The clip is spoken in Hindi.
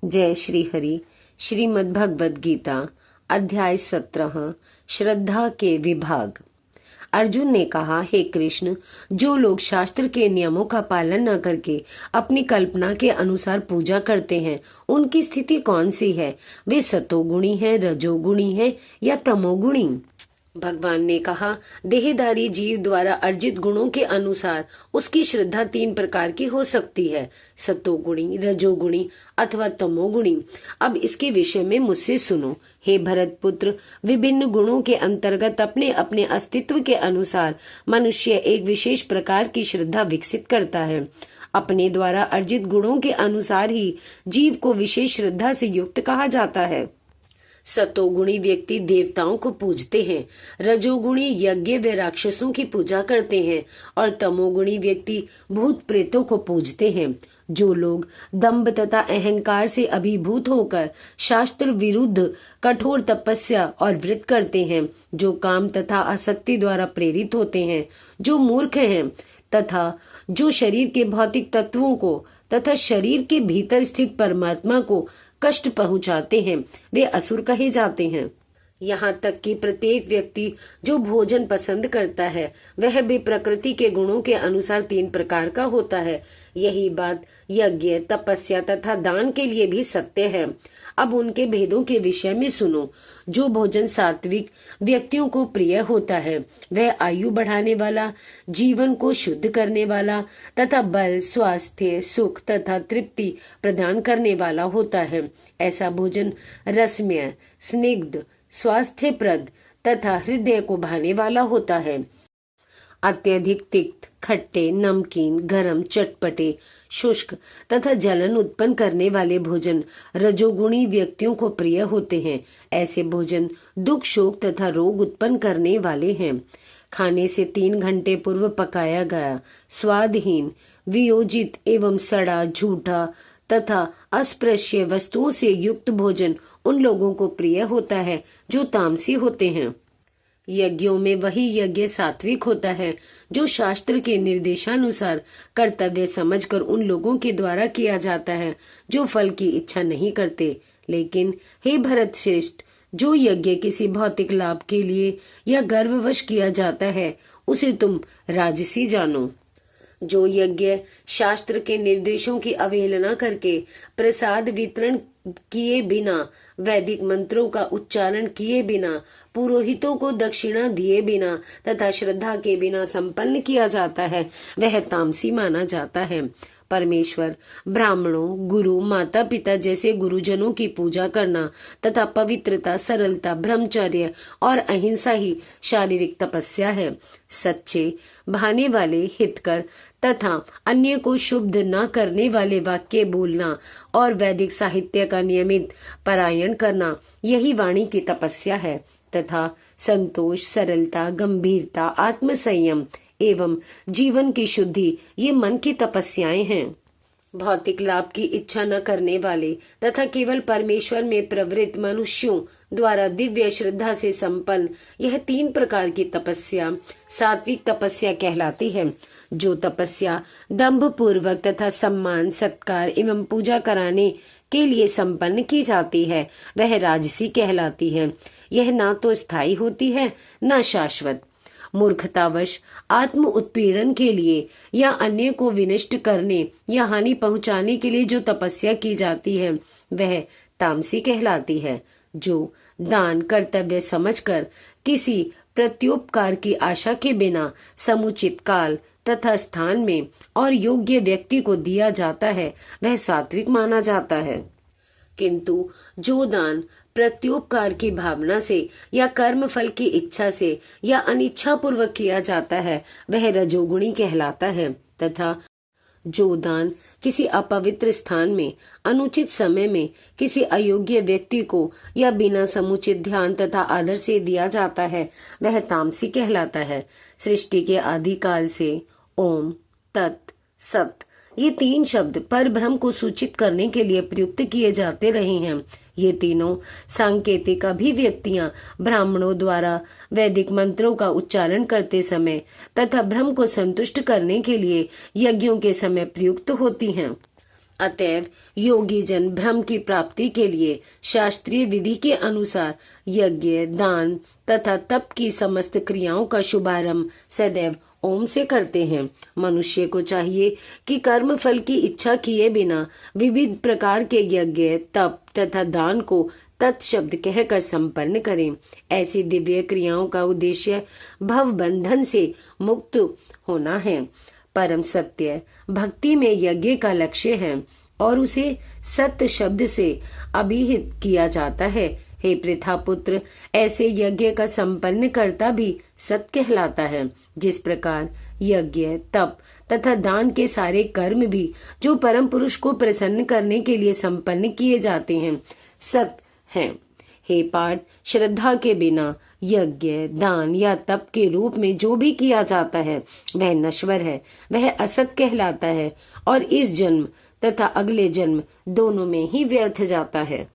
जय श्री हरि। श्रीमद् भगवद गीता अध्याय 17 श्रद्धा के विभाग। अर्जुन ने कहा, हे कृष्ण, जो लोग शास्त्र के नियमों का पालन न करके अपनी कल्पना के अनुसार पूजा करते हैं, उनकी स्थिति कौन सी है? वे सतोगुणी हैं, रजोगुणी हैं या तमोगुणी? भगवान ने कहा, देहधारी जीव द्वारा अर्जित गुणों के अनुसार उसकी श्रद्धा 3 प्रकार की हो सकती है, सतोगुणी, रजोगुणी अथवा तमोगुणी। अब इसके विषय में मुझसे सुनो। हे भरत पुत्र, विभिन्न गुणों के अंतर्गत अपने अपने अस्तित्व के अनुसार मनुष्य एक विशेष प्रकार की श्रद्धा विकसित करता है। अपने द्वारा अर्जित गुणों के अनुसार ही जीव को विशेष श्रद्धा से युक्त कहा जाता है। सतोगुणी व्यक्ति देवताओं को पूजते हैं, रजोगुणी यज्ञ व राक्षसों की पूजा करते हैं और तमोगुणी व्यक्ति भूत प्रेतों को पूजते हैं। जो लोग दंभ तथा अहंकार से अभिभूत होकर शास्त्र विरुद्ध कठोर तपस्या और व्रत करते हैं, जो काम तथा आसक्ति द्वारा प्रेरित होते हैं, जो मूर्ख हैं तथा जो शरीर के भौतिक तत्वों को तथा शरीर के भीतर स्थित परमात्मा को कष्ट पहुंचाते हैं, वे असुर कहे जाते हैं। यहाँ तक कि प्रत्येक व्यक्ति जो भोजन पसंद करता है, वह भी प्रकृति के गुणों के अनुसार 3 प्रकार का होता है। यही बात यज्ञ, तपस्या तथा दान के लिए भी सत्य है। अब उनके भेदों के विषय में सुनो। जो भोजन सात्विक व्यक्तियों को प्रिय होता है, वह आयु बढ़ाने वाला, जीवन को शुद्ध करने वाला तथा बल, स्वास्थ्य, सुख तथा तृप्ति प्रदान करने वाला होता है। ऐसा भोजन रसमय, स्निग्ध, स्वास्थ्यप्रद तथा हृदय को भाने वाला होता है। अत्यधिक तिक्त, खट्टे, नमकीन, गरम, चटपटे, शुष्क तथा जलन उत्पन्न करने वाले भोजन रजोगुणी व्यक्तियों को प्रिय होते हैं। ऐसे भोजन दुख, शोक तथा रोग उत्पन्न करने वाले हैं। खाने से 3 घंटे पूर्व पकाया गया, स्वादहीन, वियोजित एवं सड़ा, झूठा तथा अस्पृश्य वस्तुओं से युक्त भोजन उन लोगों को प्रिय होता है जो तामसी होते हैं। यज्ञों में वही यज्ञ सात्विक होता है जो शास्त्र के निर्देशानुसार कर्तव्य समझकर उन लोगों के द्वारा किया जाता है जो फल की इच्छा नहीं करते। लेकिन हे भरत श्रेष्ठ, जो यज्ञ किसी भौतिक लाभ के लिए या गर्ववश किया जाता है, उसे तुम राजसी जानो। जो यज्ञ शास्त्र के निर्देशों की अवहेलना करके प्रसाद वितरण किए बिना, वैदिक मंत्रों का उच्चारण किए बिना, पुरोहितों को दक्षिणा दिए बिना तथा श्रद्धा के बिना संपन्न किया जाता है, वह तामसी माना जाता है। परमेश्वर, ब्राह्मणों, गुरु, माता पिता जैसे गुरुजनों की पूजा करना तथा पवित्रता, सरलता, ब्रह्मचर्य और अहिंसा ही शारीरिक तपस्या है। सच्चे, भाने वाले, हितकर तथा अन्य को शुभ न करने वाले वाक्य बोलना और वैदिक साहित्य का नियमित पारायण करना, यही वाणी की तपस्या है। तथा संतोष, सरलता, गंभीरता, आत्मसंयम एवं जीवन की शुद्धि, ये मन की तपस्याएं हैं। भौतिक लाभ की इच्छा न करने वाले तथा केवल परमेश्वर में प्रवृत्त मनुष्यों द्वारा दिव्य श्रद्धा से संपन्न यह 3 प्रकार की तपस्या सात्विक तपस्या कहलाती है। जो तपस्या दंभ पूर्वक तथा सम्मान, सत्कार एवं पूजा कराने के लिए संपन्न की जाती है, वह राजसी कहलाती है। यह ना तो स्थायी होती है न शाश्वत। मूर्खतावश आत्म उत्पीड़न के लिए या अन्य को विनष्ट करने या हानि पहुंचाने के लिए जो तपस्या की जाती है, वह तामसी कहलाती है। जो दान कर्तव्य समझकर किसी प्रत्युपकार की आशा के बिना समुचित काल तथा स्थान में और योग्य व्यक्ति को दिया जाता है, वह सात्विक माना जाता है। किंतु जो दान प्रत्युपकार की भावना से या कर्म फल की इच्छा से या अनिच्छा पूर्वक किया जाता है, वह रजोगुणी कहलाता है। तथा जो दान किसी अपवित्र स्थान में, अनुचित समय में, किसी अयोग्य व्यक्ति को या बिना समुचित ध्यान तथा आदर से दिया जाता है, वह तामसी कहलाता है। सृष्टि के आदि काल से ओम, तत्, सत ये 3 शब्द पर ब्रह्म को सूचित करने के लिए प्रयुक्त किए जाते रहे हैं। ये तीनों सांकेतिक अभिव्यक्तियां ब्राह्मणों द्वारा वैदिक मंत्रों का उच्चारण करते समय तथा ब्रह्म को संतुष्ट करने के लिए यज्ञों के समय प्रयुक्त होती हैं। अतएव योगी जन ब्रह्म की प्राप्ति के लिए शास्त्रीय विधि के अनुसार यज्ञ, दान तथा तप की समस्त क्रियाओं का शुभारंभ सदैव ओम से करते हैं। मनुष्य को चाहिए कि कर्म फल की इच्छा किए बिना विविध प्रकार के यज्ञ, तप तथा दान को तत् शब्द कहकर संपन्न करें। ऐसी दिव्य क्रियाओं का उद्देश्य भव बंधन से मुक्त होना है। परम सत्य भक्ति में यज्ञ का लक्ष्य है और उसे सत्य शब्द से अभिहित किया जाता है। हे पृथा पुत्र, ऐसे यज्ञ का संपन्न करता भी सत्य कहलाता है। जिस प्रकार यज्ञ, तप तथा दान के सारे कर्म भी जो परम पुरुष को प्रसन्न करने के लिए संपन्न किए जाते हैं, सत्य हैं। हे पार्थ, श्रद्धा के बिना यज्ञ, दान या तप के रूप में जो भी किया जाता है वह नश्वर है, वह असत कहलाता है और इस जन्म तथा अगले जन्म दोनों में ही व्यर्थ जाता है।